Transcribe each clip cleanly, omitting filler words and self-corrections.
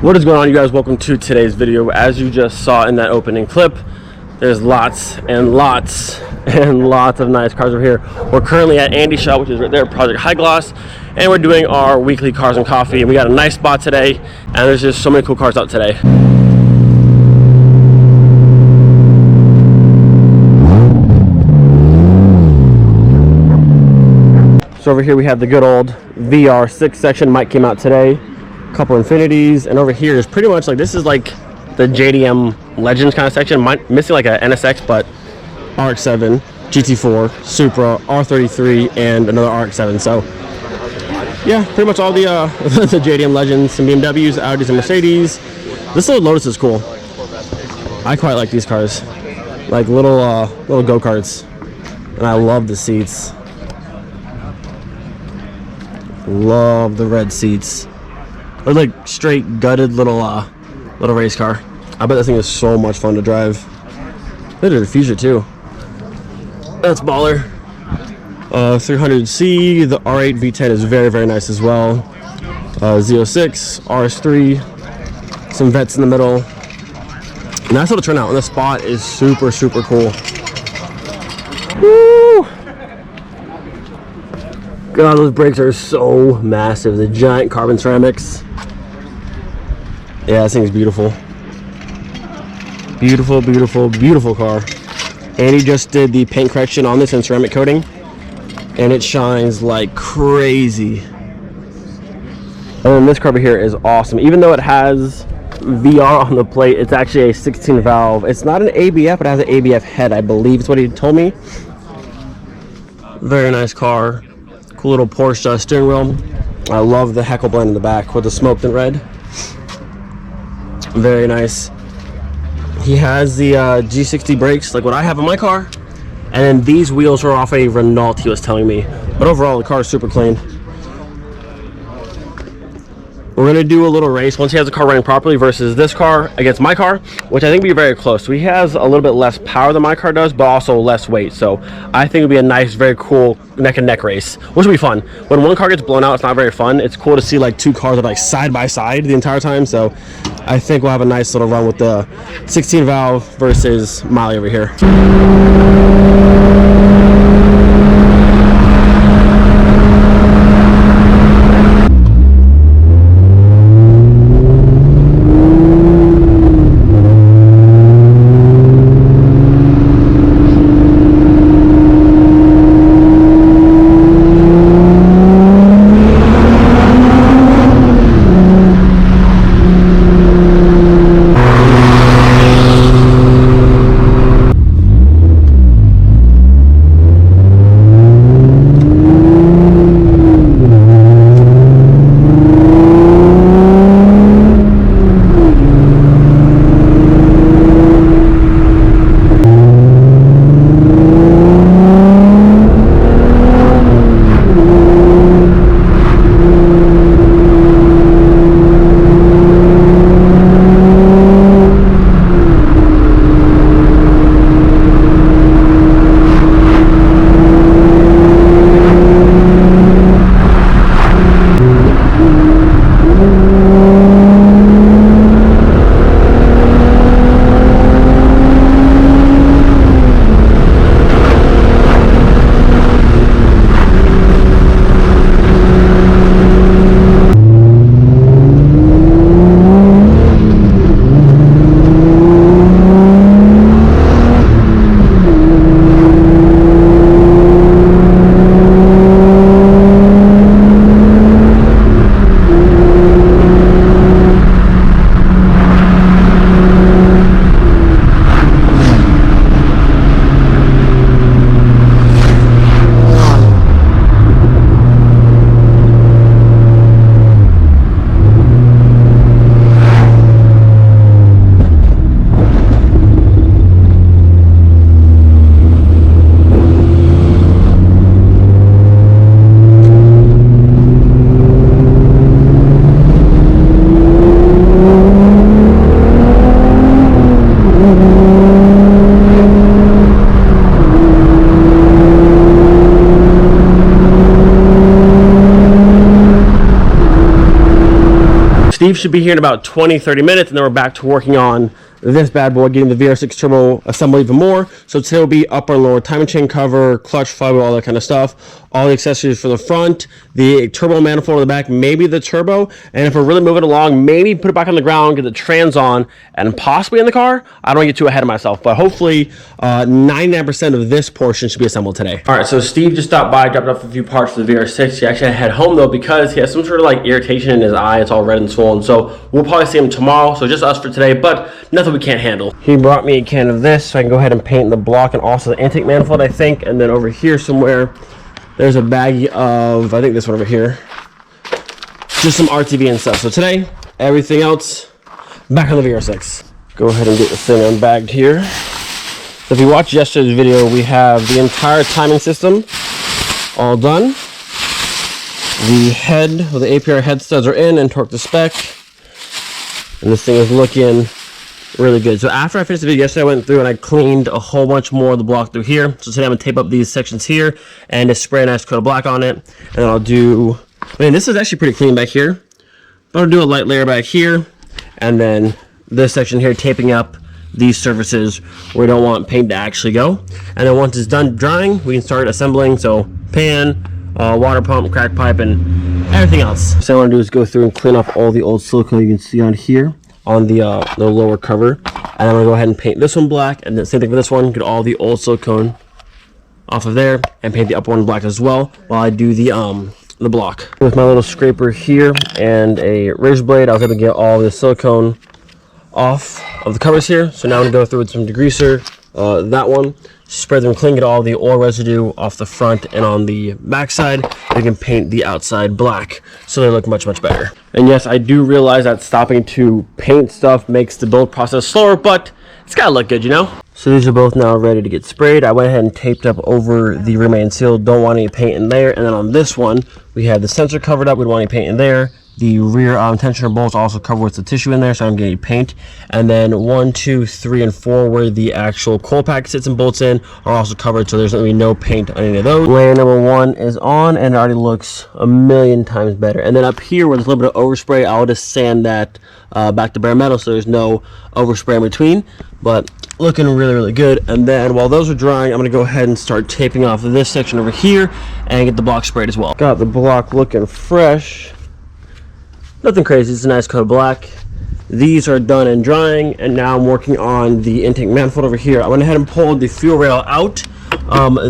What is going on, you guys? Welcome to today's video. As you just saw in that opening clip, there's lots and lots and lots of nice cars over here. We're currently at Andy's shop, which is right there, Project High Gloss, and we're doing our weekly cars and coffee, and we got a nice spot today, and there's just so many cool cars out today. So over here we have the good old VR6 section. Mike came out today. Couple Infinities, and over here is pretty much like, this is like the JDM Legends kind of section, missing like a NSX, but RX-7, GT4, Supra, R33, and another RX-7. So yeah, pretty much all the the JDM Legends, some BMWs, Audis, and Mercedes. This little Lotus is cool. I quite like these cars, like little go-karts, and I love the seats. Love the red seats. They're like straight gutted little race car. I bet this thing is so much fun to drive. Look at the diffuser too. That's baller. 300C, the R8 V10 is very, very nice as well. Z06, RS3, some vets in the middle. Nice little turnout, and the spot is super, super cool. Woo! God, those brakes are so massive. The giant carbon ceramics. Yeah, this thing's beautiful. Beautiful, beautiful, beautiful car. And he just did the paint correction on this and ceramic coating, and it shines like crazy. And then this car over here is awesome. Even though it has VR on the plate, it's actually a 16 valve. It's not an ABF, but it has an ABF head, I believe is what he told me. Very nice car. Cool little Porsche steering wheel. I love the Heckle blend in the back with the smoked and red. Very nice. He has the G60 brakes like what I have in my car, and then these wheels are off a Renault, he was telling me. But overall, the car is super clean. We're gonna do a little race once he has the car running properly versus this car against my car, which I think will be very close. So he has a little bit less power than my car does, but also less weight. So I think it'll be a nice, very cool neck and neck race, which will be fun. When one car gets blown out, it's not very fun. It's cool to see like two cars are like side by side the entire time. So I think we'll have a nice little run with the 16 valve versus Molly over here. Steve should be here in about 20-30 minutes, and then we're back to working on this bad boy, getting the VR6 turbo assembled even more. So today will be upper and lower timing chain cover, clutch, flywheel, all that kind of stuff. All the accessories for the front, the turbo manifold in the back, maybe the turbo. And if we're really moving along, maybe put it back on the ground, get the trans on, and possibly in the car. I don't want to get too ahead of myself, but hopefully 99% of this portion should be assembled today. All right, so Steve just stopped by, dropped off a few parts for the VR6. He actually had home though because he has some sort of like irritation in his eye. It's all red and swollen. So we'll probably see him tomorrow. So just us for today, but nothing we can't handle. He brought me a can of this so I can go ahead and paint the block and also the intake manifold, I think. And then over here somewhere, there's a baggie of, I think this one over here, just some RTV and stuff. So today, everything else, back on the VR6. Go ahead and get this thing unbagged here. So if you watched yesterday's video, we have the entire timing system all done. The head, or the APR head studs are in and torqued to spec. And this thing is looking really good. So after I finished the video yesterday, I went through and I cleaned a whole bunch more of the block through here. So today I'm gonna tape up these sections here and just spray a nice coat of black on it. And then I'll do, man, this is actually pretty clean back here. But I'll do a light layer back here. And then this section here, taping up these surfaces where we don't want paint to actually go. And then once it's done drying, we can start assembling. So pan, water pump, crack pipe, and everything else. So what I want to do is go through and clean off all the old silicone you can see on here, on the lower cover. And I'm going to go ahead and paint this one black, and then same thing for this one, get all the old silicone off of there, and paint the upper one black as well while I do the block. With my little scraper here and a razor blade, I was able to get all the silicone off of the covers here. So now I'm going to go through with some degreaser, that one, spread them clean, get all the oil residue off the front and on the back side. We can paint the outside black so they look much better. And yes, I do realize that stopping to paint stuff makes the build process slower, but it's gotta look good, you know? So these are both now ready to get sprayed. I went ahead and taped up over the remain seal. Don't want any paint in there. And then on this one, we have the sensor covered up. We don't want any paint in there. The rear tensioner bolts also covered with the tissue in there, so I'm getting paint. And then 1, 2, 3, and 4, where the actual coil pack sits and bolts in, are also covered, so there's going to be no paint on any of those. Layer number 1 is on, and it already looks a million times better. And then up here, where there's a little bit of overspray, I'll just sand that back to bare metal, so there's no overspray in between. But looking really good. And then while those are drying, I'm going to go ahead and start taping off this section over here and get the block sprayed as well. Got the block looking fresh. Nothing crazy, it's a nice coat of black. These are done and drying, and now I'm working on the intake manifold over here. I went ahead and pulled the fuel rail out.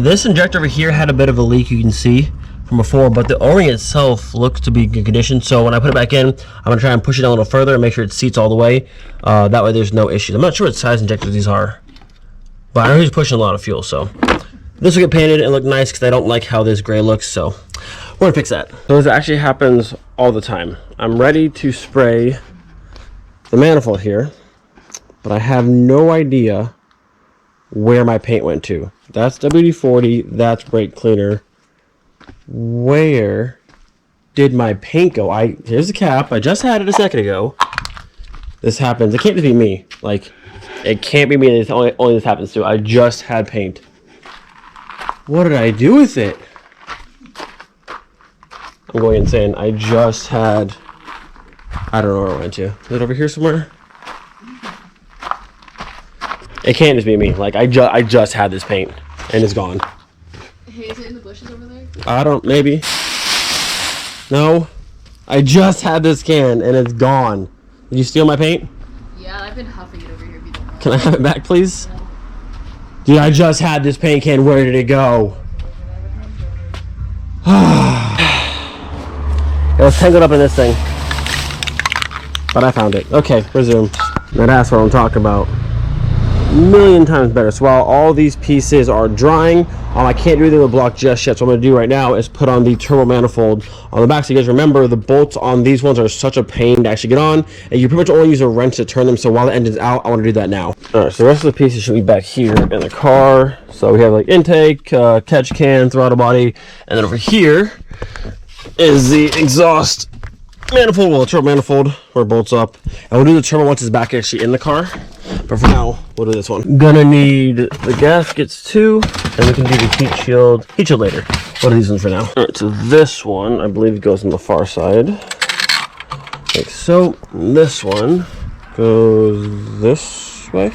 This injector over here had a bit of a leak, you can see from before, but the O-ring itself looks to be in good condition. So when I put it back in, I'm gonna try and push it down a little further and make sure it seats all the way. That way there's no issues. I'm not sure what size injectors these are, but I know he's pushing a lot of fuel, so. This will get painted and look nice because I don't like how this gray looks, so we're gonna fix that. So this actually happens all the time. I'm ready to spray the manifold here, but I have no idea where my paint went to. That's WD-40, that's brake cleaner. Where did my paint go? Here's the cap, I just had it a second ago. This happens, it can't just be me. Like, it can't be me, only this happens to. I just had paint. What did I do with it? I'm going insane. I just had, I don't know where it went to. Is it over here somewhere? It can't just be me. Like, I just had this paint and it's gone. Hey, is it in the bushes over there? I don't, maybe. No. I just had this can and it's gone. Did you steal my paint? Yeah, I've been huffing it over here if you don't mind. Can I have it back, please? Dude, I just had this paint can. Where did it go? It was tangled up in this thing. But I found it. Okay, resume. Now that's what I'm talking about. A million times better. So while all these pieces are drying, I can't do anything with the block just yet. So what I'm going to do right now is put on the turbo manifold on the back. So you guys remember, the bolts on these ones are such a pain to actually get on. And you pretty much only use a wrench to turn them. So while the engine's out, I want to do that now. Alright, so the rest of the pieces should be back here in the car. So we have like intake, catch can, throttle body. And then over here is the exhaust manifold, well, turbo manifold, where it bolts up. And we'll do the turbo once it's back actually in the car. But for now, we'll do this one. Gonna need the gaskets too, and we can do the heat shield later. What are these ones for now? Alright, so this one, I believe, goes on the far side. Like so. This one goes this way.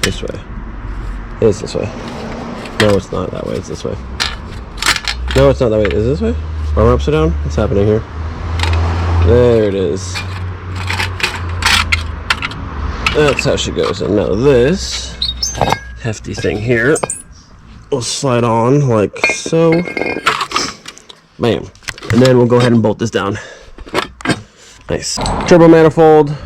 This way. It is this way. No, it's not that way. It's this way. No, it's not that way. Is it this way? Are we upside down? What's happening here? There it is. That's how she goes. And now this hefty thing here will slide on like so. Bam. And then we'll go ahead and bolt this down. Nice. Turbo manifold.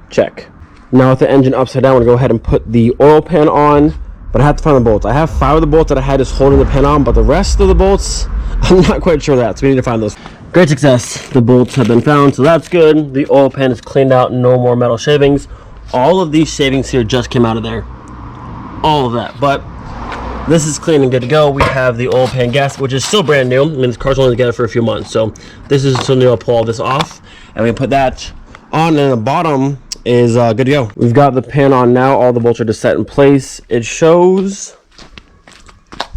Check. Now with the engine upside down, I'm going to go ahead and put the oil pan on. But I have to find the bolts. I have 5 of the bolts that I had just holding the pan on, but the rest of the bolts, I'm not quite sure that. So we need to find those. Great success. The bolts have been found, so that's good. The oil pan is cleaned out, no more metal shavings. All of these shavings here just came out of there. All of that. But this is clean and good to go. We have the oil pan gasket, which is still brand new. I mean, this car's only together for a few months. So this is still new. I'll pull all this off. And we put that on, and the bottom is good to go. We've got the pan on now. All the bolts are just set in place. It shows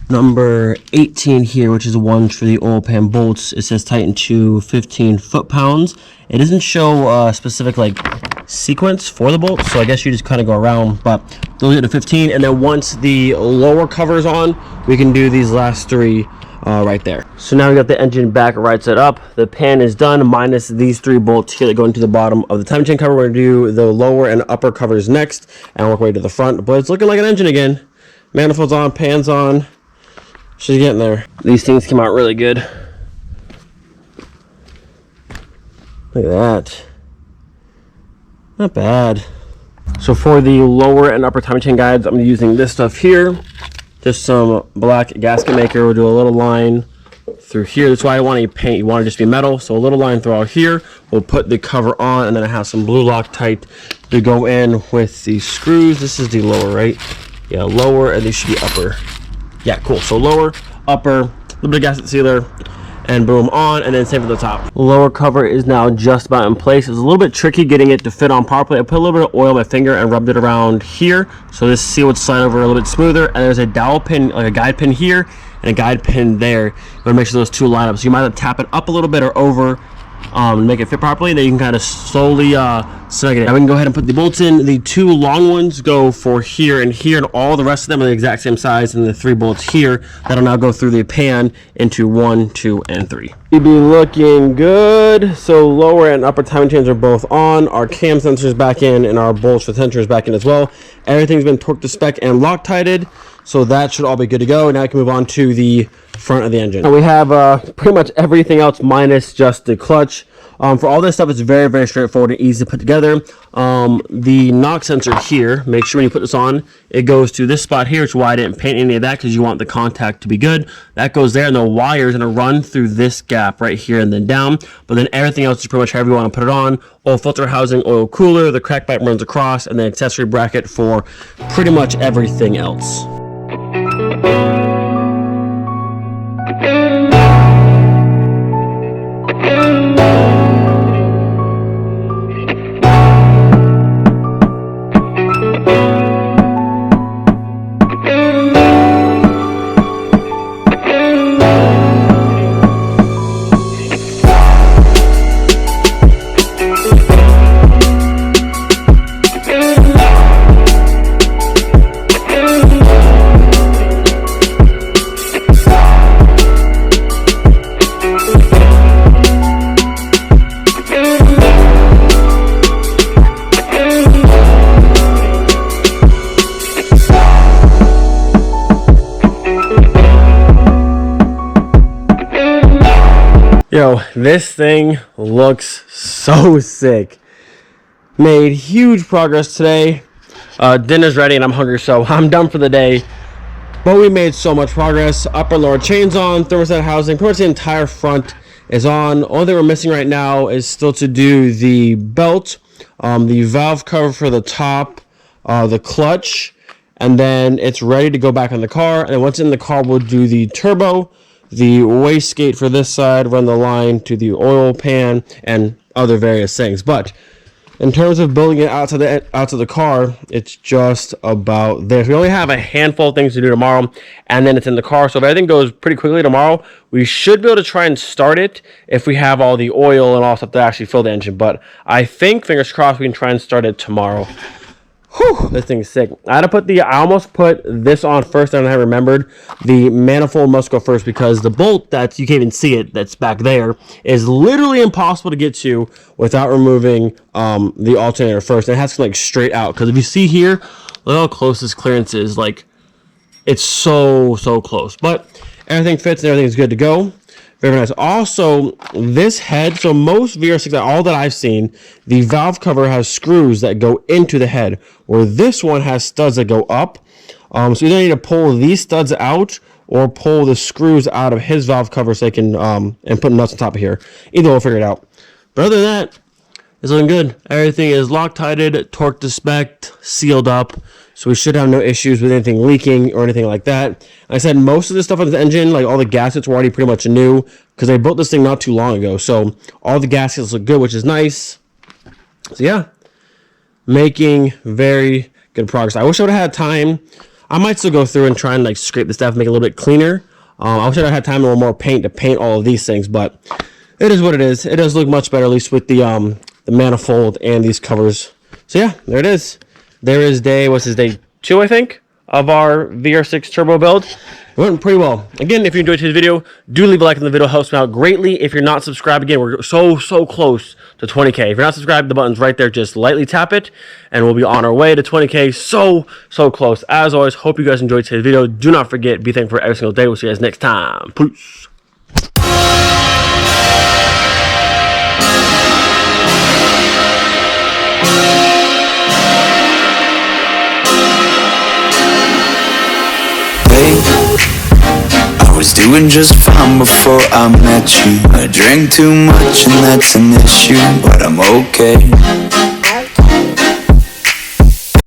number 18 here, which is the ones for the oil pan bolts. It says tighten to 15 foot-pounds. It doesn't show a specific like sequence for the bolts, so I guess you just kind of go around, but those are to 15. And then once the lower cover is on, we can do these last 3 right there. So now we got the engine back right side up. The pan is done minus these 3 bolts here that go into the bottom of the timing chain cover. We're gonna do the lower and upper covers next and work our way to the front, but it's looking like an engine again. Manifold's on, pan's on. She's getting there. These things came out really good. Look at that. Not bad. So for the lower and upper timing chain guides, I'm using this stuff here. Just some black gasket maker. We'll do a little line through here. That's why I want to paint. You want to just be metal. So a little line throughout here. We'll put the cover on, and then I have some blue Loctite to go in with the screws. This is the lower, right? Yeah, lower, and these should be upper. Yeah, cool. So lower, upper, a little bit of gasket sealer, and boom, on, and then same for the top. Lower cover is now just about in place. It was a little bit tricky getting it to fit on properly. I put a little bit of oil on my finger and rubbed it around here, so this seal would slide over a little bit smoother. And there's a dowel pin, like a guide pin here, and a guide pin there. You want to make sure those 2 line up. So you might have to tap it up a little bit or over, and make it fit properly, and then you can kind of slowly snug it in. Now we can go ahead and put the bolts in. The 2 long ones go for here, and all the rest of them are the exact same size, and the 3 bolts here that'll now go through the pan into 1, 2, and 3. You'd be looking good. So lower and upper timing chains are both on. Our cam sensors back in, and our bolts for sensors back in as well. Everything's been torqued to spec and Loctited, so that should all be good to go. Now I can move on to the front of the engine. Now we have pretty much everything else minus just the clutch. For all this stuff, it's very, very straightforward and easy to put together. The knock sensor here, make sure when you put this on, it goes to this spot here, which is why I didn't paint any of that, because you want the contact to be good. That goes there, and the wire is going to run through this gap right here and then down. But then everything else is pretty much however you want to put it on. Oil filter housing, oil cooler, the crack pipe runs across, and the accessory bracket for pretty much everything else. Yo, this thing looks so sick. Made huge progress today. Dinner's ready and I'm hungry, so I'm done for the day. But we made so much progress. Upper and lower chains on, thermostat housing, pretty much the entire front is on. Only thing we're missing right now is still to do the belt, the valve cover for the top, the clutch, and then it's ready to go back on the car. And then once in the car, we'll do the turbo, the wastegate for this side, run the line to the oil pan, and other various things. But In terms of building it out to the car, it's just about this. We only have a handful of things to do tomorrow, and then it's in the car. So if everything goes pretty quickly tomorrow, we should be able to try and start it if we have all the oil and all stuff to actually fill the engine. But I think, fingers crossed, we can try and start it tomorrow. Whew, this thing's sick. I almost put this on first, and I remembered the manifold must go first because the bolt you can't even see it, that's back there, is literally impossible to get to without removing the alternator first. And it has to like straight out, because if you see here, look how close this clearance is. Like, it's so close. But everything fits and everything's good to go. Very nice. Also, this head, so most VR6, all that I've seen, the valve cover has screws that go into the head, where this one has studs that go up. So you either need to pull these studs out or pull the screws out of his valve cover so they can, and put nuts on top of here. Either we'll figure it out. But other than that, it's looking good. Everything is Loctited, torque to spec, sealed up. So we should have no issues with anything leaking or anything like that. Like I said, most of the stuff on the engine, like all the gaskets were already pretty much new because I built this thing not too long ago. So all the gaskets look good, which is nice. So yeah, making very good progress. I wish I would have had time. I might still go through and try and like scrape the stuff, make it a little bit cleaner. I wish I had time and a little more paint to paint all of these things, but it is what it is. It does look much better, at least with the manifold and these covers. So yeah, there it is. There is day 2, I think, of our VR6 turbo build. It went pretty well. Again, if you enjoyed today's video, do leave a like on the video. It helps me out greatly. If you're not subscribed, again, we're so close to 20K. If you're not subscribed, the button's right there. Just lightly tap it, and we'll be on our way to 20K. So close. As always, hope you guys enjoyed today's video. Do not forget, be thankful for every single day. We'll see you guys next time. Peace. I was doing just fine before I met you. I drank too much and that's an issue, but I'm okay.